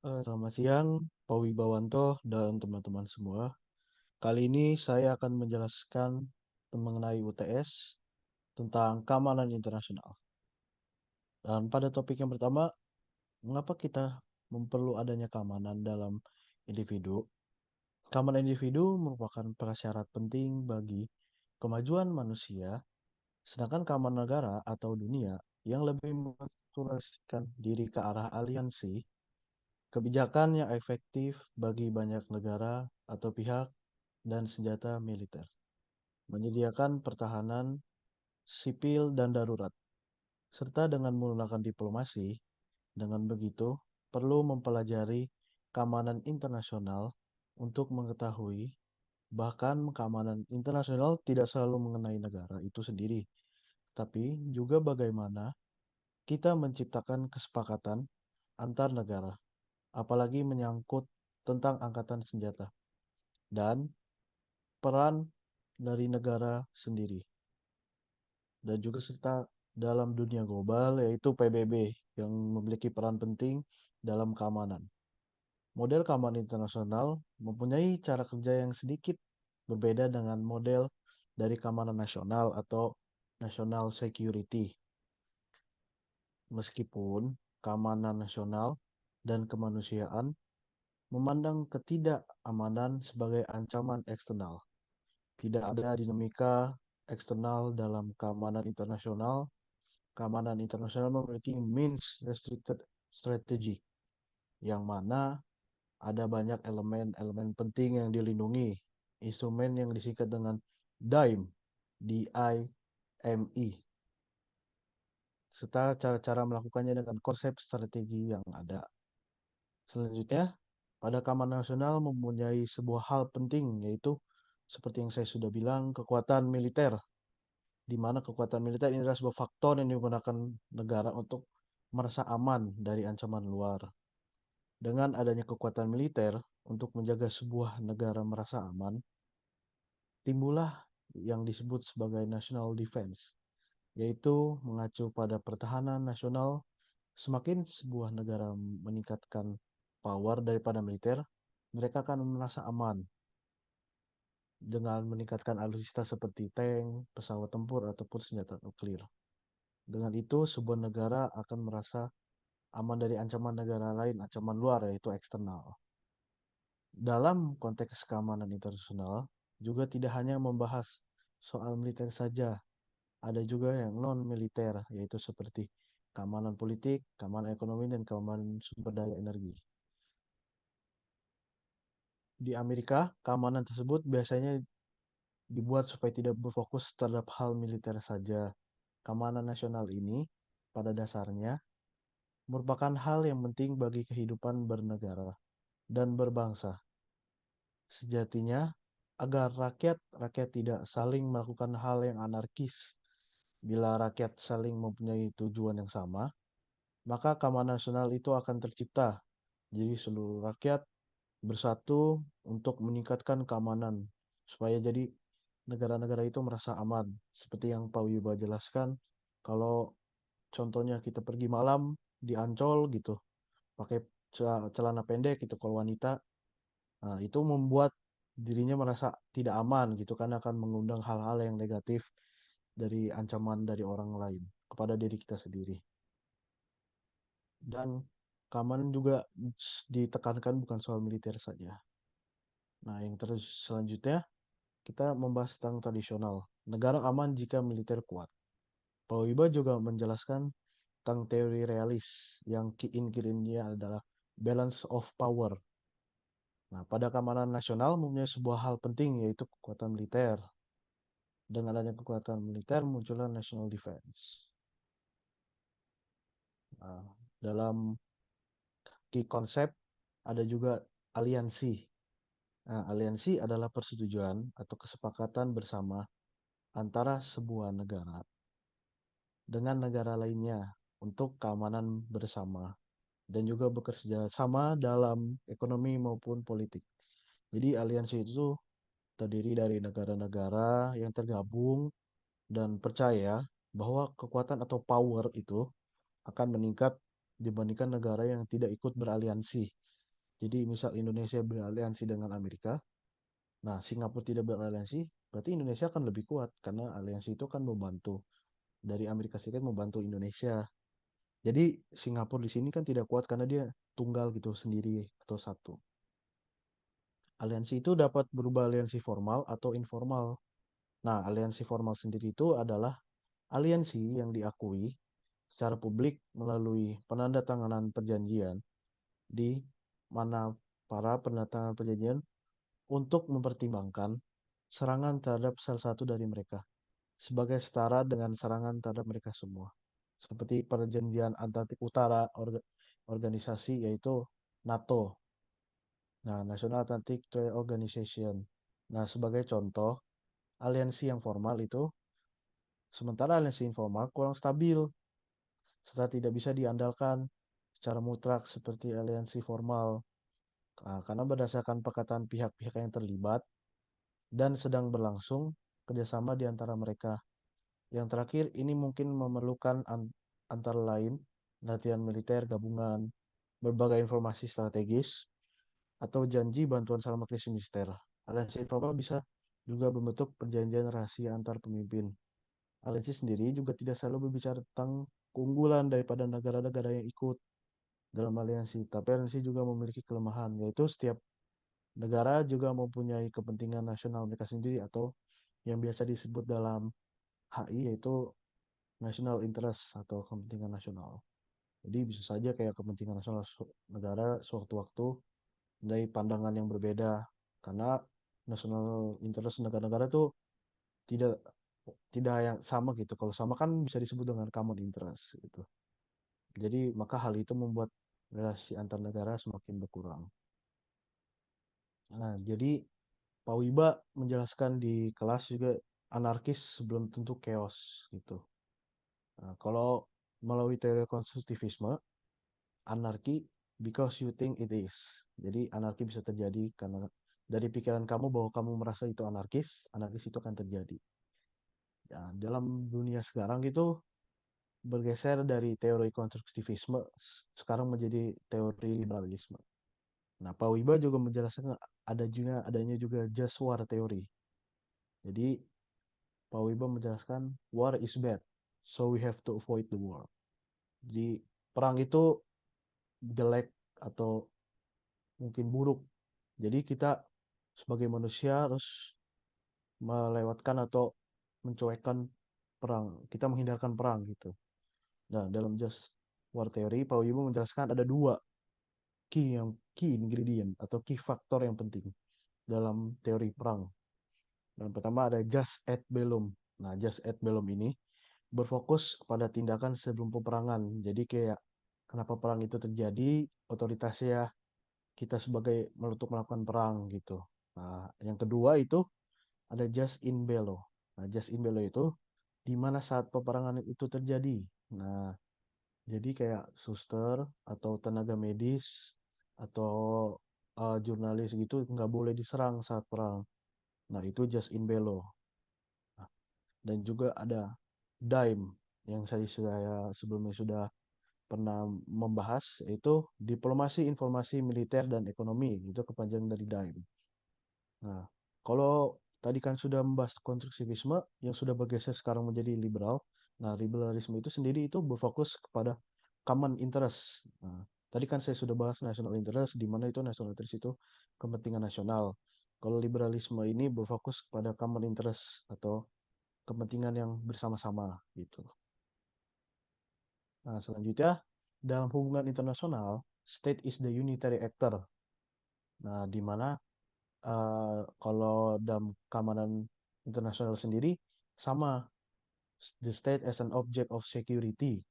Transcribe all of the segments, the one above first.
Selamat siang, Pak Wibawanto dan teman-teman semua. Kali ini saya akan menjelaskan mengenai UTS tentang keamanan internasional. Dan pada topik yang pertama, mengapa kita perlu adanya keamanan dalam individu? Keamanan individu merupakan prasyarat penting bagi kemajuan manusia, sedangkan keamanan negara atau dunia yang lebih mengintegrasikan diri ke arah aliansi, kebijakan yang efektif bagi banyak negara atau pihak dan senjata militer, menyediakan pertahanan sipil dan darurat, serta dengan menggunakan diplomasi. Dengan begitu, perlu mempelajari keamanan internasional untuk mengetahui bahkan keamanan internasional tidak selalu mengenai negara itu sendiri, tapi juga bagaimana kita menciptakan kesepakatan antar negara, apalagi menyangkut tentang angkatan senjata dan peran dari negara sendiri. Dan juga serta dalam dunia global yaitu PBB yang memiliki peran penting dalam keamanan. Model keamanan internasional mempunyai cara kerja yang sedikit berbeda dengan model dari keamanan nasional atau national security. Meskipun keamanan nasional dan kemanusiaan memandang ketidakamanan sebagai ancaman eksternal. Tidak ada dinamika eksternal dalam keamanan internasional. Keamanan internasional memiliki means restricted strategy, yang mana ada banyak elemen-elemen penting yang dilindungi. Instrumen yang disingkat dengan DIME, DIME, serta cara-cara melakukannya dengan konsep strategi yang ada. Selanjutnya, pada keamanan nasional mempunyai sebuah hal penting, yaitu seperti yang saya sudah bilang, kekuatan militer, di mana kekuatan militer ini adalah sebuah faktor yang digunakan negara untuk merasa aman dari ancaman luar. Dengan adanya kekuatan militer untuk menjaga sebuah negara merasa aman, timbullah yang disebut sebagai national defense, yaitu mengacu pada pertahanan nasional. Semakin sebuah negara meningkatkan power daripada militer, mereka akan merasa aman dengan meningkatkan alutsista seperti tank, pesawat tempur, ataupun senjata nuklir. Dengan itu, sebuah negara akan merasa aman dari ancaman negara lain, ancaman luar, yaitu eksternal. Dalam konteks keamanan internasional, juga tidak hanya membahas soal militer saja, ada juga yang non-militer, yaitu seperti keamanan politik, keamanan ekonomi, dan keamanan sumber daya energi. Di Amerika, keamanan tersebut biasanya dibuat supaya tidak berfokus terhadap hal militer saja. Keamanan nasional ini, pada dasarnya, merupakan hal yang penting bagi kehidupan bernegara dan berbangsa. Sejatinya, agar rakyat tidak saling melakukan hal yang anarkis. Bila rakyat saling mempunyai tujuan yang sama, maka keamanan nasional itu akan tercipta. Jadi seluruh rakyat bersatu untuk meningkatkan keamanan supaya jadi negara-negara itu merasa aman. Seperti yang Pak Wiba jelaskan, kalau contohnya kita pergi malam di Ancol gitu, pakai celana pendek gitu kalau wanita, nah, itu membuat dirinya merasa tidak aman gitu kan akan mengundang hal-hal yang negatif dari ancaman dari orang lain kepada diri kita sendiri. Dan keamanan juga ditekankan bukan soal militer saja. Nah, yang terus selanjutnya kita membahas tentang tradisional. Negara aman jika militer kuat. Pak Wiba juga menjelaskan tentang teori realis yang key ingredient-nya adalah balance of power. Nah, pada keamanan nasional mempunyai sebuah hal penting yaitu kekuatan militer. Dengan adanya kekuatan militer muncullah national defense. Nah, dalam key konsep ada juga aliansi. Nah, aliansi adalah persetujuan atau kesepakatan bersama antara sebuah negara dengan negara lainnya untuk keamanan bersama dan juga bekerja sama dalam ekonomi maupun politik. Jadi aliansi itu terdiri dari negara-negara yang tergabung dan percaya bahwa kekuatan atau power itu akan meningkat dibandingkan negara yang tidak ikut beraliansi. Jadi misal Indonesia beraliansi dengan Amerika, nah Singapura tidak beraliansi, berarti Indonesia akan lebih kuat karena aliansi itu kan membantu dari Amerika Serikat membantu Indonesia. Jadi Singapura di sini kan tidak kuat karena dia tunggal gitu sendiri atau satu. Aliansi itu dapat berubah aliansi formal atau informal. Nah, aliansi formal sendiri itu adalah aliansi yang diakui secara publik melalui penandatanganan perjanjian di mana para penandatangan perjanjian untuk mempertimbangkan serangan terhadap salah satu dari mereka sebagai setara dengan serangan terhadap mereka semua. Seperti perjanjian Atlantik Utara organisasi yaitu NATO. Nah, National Atlantic Treaty Organization. Nah, sebagai contoh, aliansi yang formal itu, sementara aliansi informal kurang stabil, serta tidak bisa diandalkan secara mutlak seperti aliansi formal. Nah, karena berdasarkan perkataan pihak-pihak yang terlibat dan sedang berlangsung kerjasama di antara mereka. Yang terakhir, ini mungkin memerlukan antara lain latihan militer gabungan, berbagai informasi strategis, atau janji bantuan selama krisis militer. Aliansi informal bisa juga membentuk perjanjian rahasia antar pemimpin. Aliansi sendiri juga tidak selalu berbicara tentang keunggulan daripada negara-negara yang ikut dalam aliansi, tapi aliansi juga memiliki kelemahan, yaitu setiap negara juga mempunyai kepentingan nasional mereka sendiri atau yang biasa disebut dalam HI yaitu national interest atau kepentingan nasional. Jadi bisa saja kayak kepentingan nasional negara sewaktu-waktu dari pandangan yang berbeda karena national interest negara-negara itu tidak tidak yang sama gitu. Kalau sama kan bisa disebut dengan common interest gitu. Jadi maka hal itu membuat relasi antar negara semakin berkurang. Nah, jadi Pak Wiba menjelaskan di kelas juga anarkis sebelum tentu chaos gitu. Nah, kalau melalui teori konstruktivisme, anarki because you think it is. Jadi anarki bisa terjadi karena dari pikiran kamu bahwa kamu merasa itu anarkis itu akan terjadi. Ya, dalam dunia sekarang itu bergeser dari teori konstruktivisme sekarang menjadi teori liberalisme. Nah, Pak Wiba juga menjelaskan adanya juga just war teori. Jadi Pak Wiba menjelaskan war is bad, so we have to avoid the war. Jadi perang itu jelek atau mungkin buruk. Jadi kita sebagai manusia harus melewatkan atau mencuekkan perang. Kita menghindarkan perang gitu. Nah, dalam just war theory, Pak Wibo menjelaskan ada dua key ingredient atau key faktor yang penting dalam teori perang. Dan pertama ada just et bellum. Nah, just et bellum ini berfokus kepada tindakan sebelum peperangan. Jadi kayak kenapa perang itu terjadi, otoritasnya kita sebagai untuk melakukan perang gitu. Nah, yang kedua itu ada just in bello. Nah, just in bello itu di mana saat peperangan itu terjadi. Nah, jadi kayak suster atau tenaga medis atau jurnalis gitu nggak boleh diserang saat perang. Nah, itu just in bello. Nah, dan juga ada dime yang saya sebelumnya sudah pernah membahas yaitu diplomasi, informasi, militer, dan ekonomi. Itu kepanjangan dari dime. Nah, kalau tadi kan sudah membahas konstruktivisme yang sudah bergeser sekarang menjadi liberal. Nah, liberalisme itu sendiri itu berfokus kepada common interest. Nah, tadi kan saya sudah bahas national interest, di mana itu national interest itu kepentingan nasional. Kalau liberalisme ini berfokus kepada common interest atau kepentingan yang bersama-sama gitu. Nah, selanjutnya dalam hubungan internasional, state is the unitary actor. Nah, di mana kalau dalam keamanan internasional sendiri sama the state as an object of security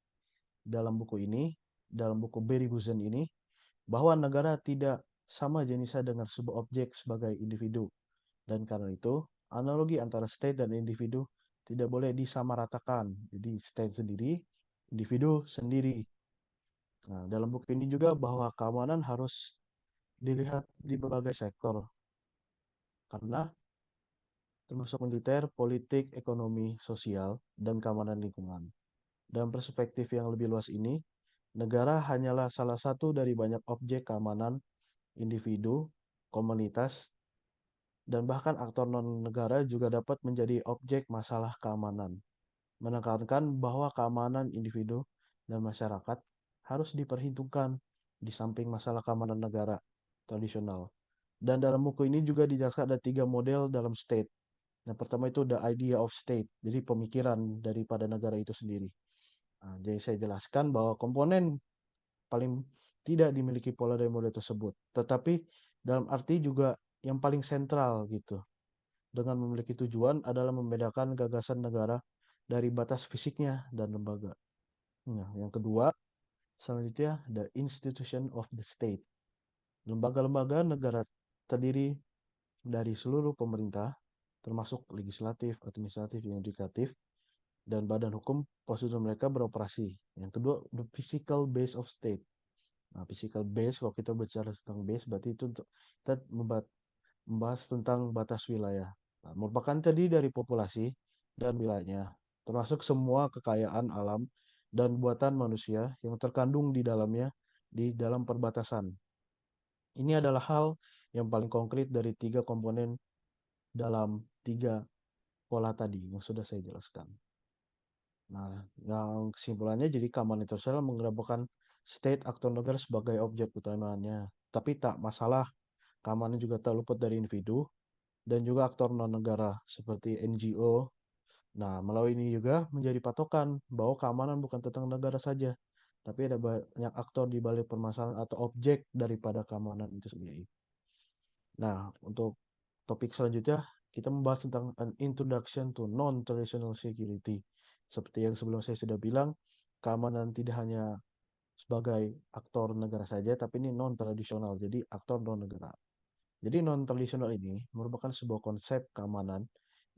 dalam buku ini, dalam buku Beriguzen ini, bahwa negara tidak sama jenisnya dengan sebuah objek sebagai individu. Dan karena itu, analogi antara state dan individu tidak boleh disamaratakan. Jadi state sendiri, individu sendiri. Nah, dalam buku ini juga bahwa keamanan harus dilihat di berbagai sektor. Karena termasuk militer, politik, ekonomi, sosial, dan keamanan lingkungan. Dalam perspektif yang lebih luas ini, negara hanyalah salah satu dari banyak objek keamanan individu, komunitas, dan bahkan aktor non-negara juga dapat menjadi objek masalah keamanan, menekankan bahwa keamanan individu dan masyarakat harus diperhitungkan di samping masalah keamanan negara tradisional. Dan dalam buku ini juga dijelaskan ada 3 model dalam state. Yang pertama itu the idea of state, jadi pemikiran daripada negara itu sendiri. Nah, jadi saya jelaskan bahwa komponen paling tidak dimiliki pola dari model tersebut, tetapi dalam arti juga yang paling sentral gitu. Dengan memiliki tujuan adalah membedakan gagasan negara dari batas fisiknya dan lembaga. Nah, yang kedua, selanjutnya the institution of the state. Lembaga-lembaga negara terdiri dari seluruh pemerintah, termasuk legislatif, administratif, yudikatif, dan badan hukum prosedur mereka beroperasi. Yang kedua, the physical base of state. Nah, physical base, kalau kita bicara tentang base, berarti itu untuk kita membahas tentang batas wilayah. Nah, merupakan terdiri dari populasi dan wilayahnya, termasuk semua kekayaan alam dan buatan manusia yang terkandung di dalamnya di dalam perbatasan. Ini adalah hal yang paling konkret dari 3 komponen dalam 3 pola tadi yang sudah saya jelaskan. Nah, yang kesimpulannya jadi keamanan internasional mengedepankan state aktor negara sebagai objek utamanya. Tapi tak masalah, keamanan juga tak luput dari individu dan juga aktor non-negara seperti NGO. Nah, melalui ini juga menjadi patokan bahwa keamanan bukan tentang negara saja, tapi ada banyak aktor di balik permasalahan atau objek daripada keamanan itu sendiri. Nah, untuk topik selanjutnya, kita membahas tentang an introduction to non-traditional security. Seperti yang sebelum saya sudah bilang, keamanan tidak hanya sebagai aktor negara saja, tapi ini non-tradisional, jadi aktor non-negara. Jadi non-tradisional ini merupakan sebuah konsep keamanan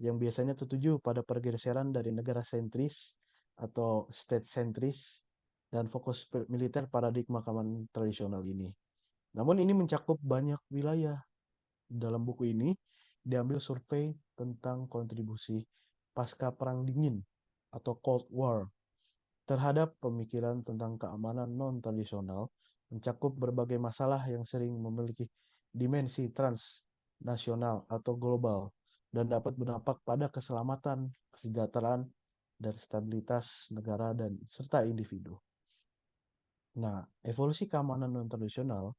yang biasanya tertuju pada pergeseran dari negara sentris atau state sentris dan fokus militer paradigma keamanan tradisional ini. Namun ini mencakup banyak wilayah. Dalam buku ini diambil survei tentang kontribusi pasca Perang Dingin atau Cold War terhadap pemikiran tentang keamanan non-tradisional, mencakup berbagai masalah yang sering memiliki dimensi transnasional atau global dan dapat berdampak pada keselamatan, kesejahteraan, dan stabilitas negara dan serta individu. Nah, evolusi keamanan non-tradisional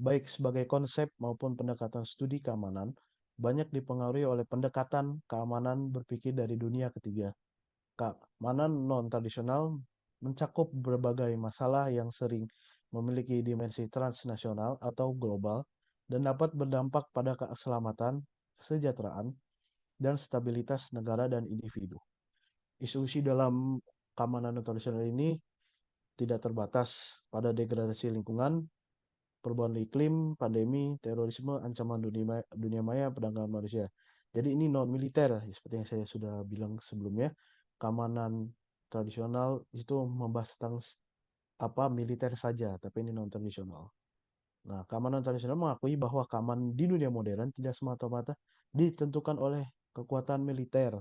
baik sebagai konsep maupun pendekatan studi keamanan, banyak dipengaruhi oleh pendekatan keamanan berpikir dari dunia ketiga. Keamanan non-tradisional mencakup berbagai masalah yang sering memiliki dimensi transnasional atau global dan dapat berdampak pada keselamatan, kesejahteraan, dan stabilitas negara dan individu. Isu-isu dalam keamanan non-tradisional ini tidak terbatas pada degradasi lingkungan, perubahan iklim, pandemi, terorisme, ancaman dunia maya, perdagangan manusia. Jadi ini non militer, seperti yang saya sudah bilang sebelumnya. Keamanan tradisional itu membahas tentang apa militer saja, tapi ini non tradisional. Nah, keamanan tradisional mengakui bahwa keamanan di dunia modern tidak semata-mata ditentukan oleh kekuatan militer,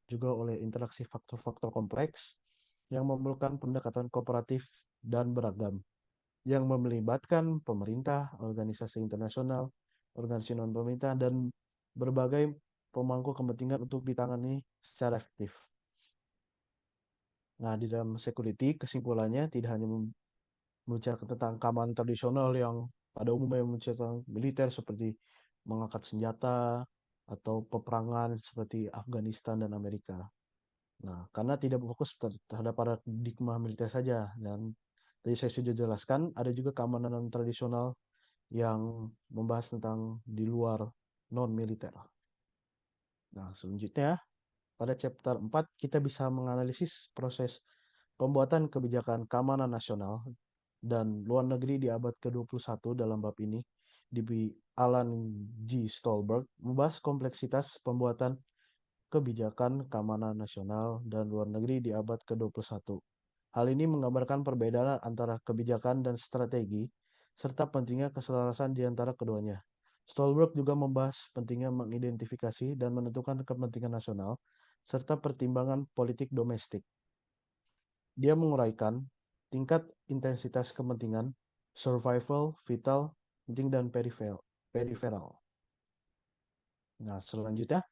juga oleh interaksi faktor-faktor kompleks yang memerlukan pendekatan kooperatif dan beragam yang melibatkan pemerintah, organisasi internasional, organisasi non-pemerintah, dan berbagai pemangku kepentingan untuk ditangani secara efektif. Nah, di dalam security, kesimpulannya tidak hanya membicarakan tentang keamanan tradisional yang pada umumnya membicarakan militer seperti mengangkat senjata atau peperangan seperti Afghanistan dan Amerika. Nah, karena tidak fokus terhadap paradigma militer saja dan tadi saya sudah jelaskan ada juga keamanan non tradisional yang membahas tentang di luar non-militer. Nah, selanjutnya pada chapter 4 kita bisa menganalisis proses pembuatan kebijakan keamanan nasional dan luar negeri di abad ke-21 dalam bab ini di Alan G. Stolberg membahas kompleksitas pembuatan kebijakan keamanan nasional dan luar negeri di abad ke-21. Hal ini menggambarkan perbedaan antara kebijakan dan strategi, serta pentingnya keselarasan di antara keduanya. Stolberg juga membahas pentingnya mengidentifikasi dan menentukan kepentingan nasional, serta pertimbangan politik domestik. Dia menguraikan tingkat intensitas kepentingan, survival, vital, penting dan periferal. Nah, selanjutnya,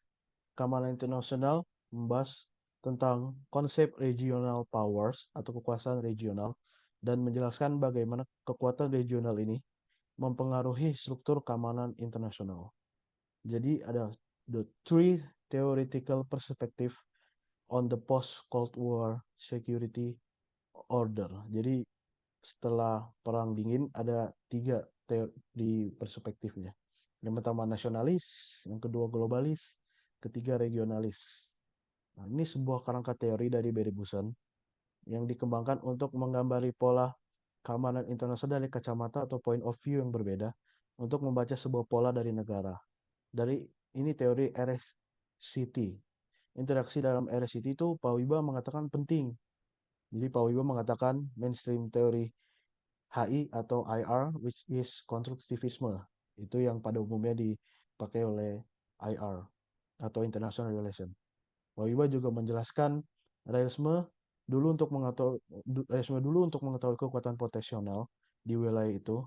keamanan internasional membahas tentang konsep regional powers atau kekuasaan regional dan menjelaskan bagaimana kekuatan regional ini mempengaruhi struktur keamanan internasional. Jadi ada the three theoretical perspective on the post-Cold War security order. Jadi setelah Perang Dingin ada tiga di perspektifnya. Yang pertama nasionalis, yang kedua globalis, ketiga regionalis. Nah, ini sebuah kerangka teori dari Barry Busan yang dikembangkan untuk menggambari pola keamanan internasional dari kacamata atau point of view yang berbeda untuk membaca sebuah pola dari negara. Dari ini teori RSCT. Interaksi dalam RSCT itu Pak Wiba mengatakan penting. Jadi Pak Wiba mengatakan mainstream teori HI atau IR, which is konstruktivisme. Itu yang pada umumnya dipakai oleh IR atau International Relation. Wawiba juga menjelaskan realisme dulu untuk mengetahui kekuatan potensial di wilayah itu,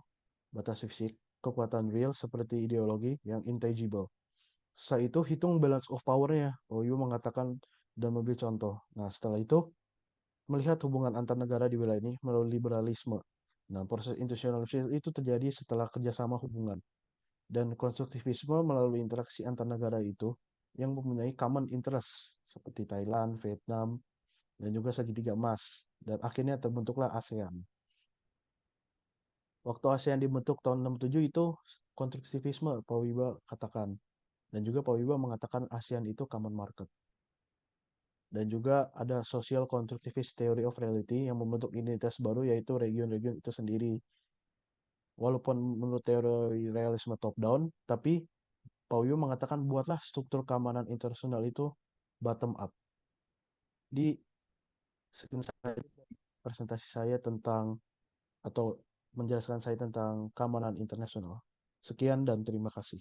batas fisik, kekuatan real seperti ideologi yang intangible. Setelah itu hitung balance of power-nya. Wawiba mengatakan dan memberi contoh. Nah, setelah itu melihat hubungan antar negara di wilayah ini melalui liberalisme. Nah, proses internasionalisasi itu terjadi setelah kerjasama hubungan dan konstruktivisme melalui interaksi antar negara itu yang mempunyai common interest seperti Thailand, Vietnam, dan juga segitiga emas. Dan akhirnya terbentuklah ASEAN. Waktu ASEAN dibentuk tahun 67 itu konstruktivisme, Pak Wiba katakan. Dan juga Pak Wiba mengatakan ASEAN itu common market. Dan juga ada social constructivist theory of reality yang membentuk identitas baru yaitu region-region itu sendiri. Walaupun menurut teori realisme top down, tapi Pauyo mengatakan buatlah struktur keamanan internasional itu bottom up. Di sekian saja presentasi saya tentang atau menjelaskan saya tentang keamanan internasional. Sekian dan terima kasih.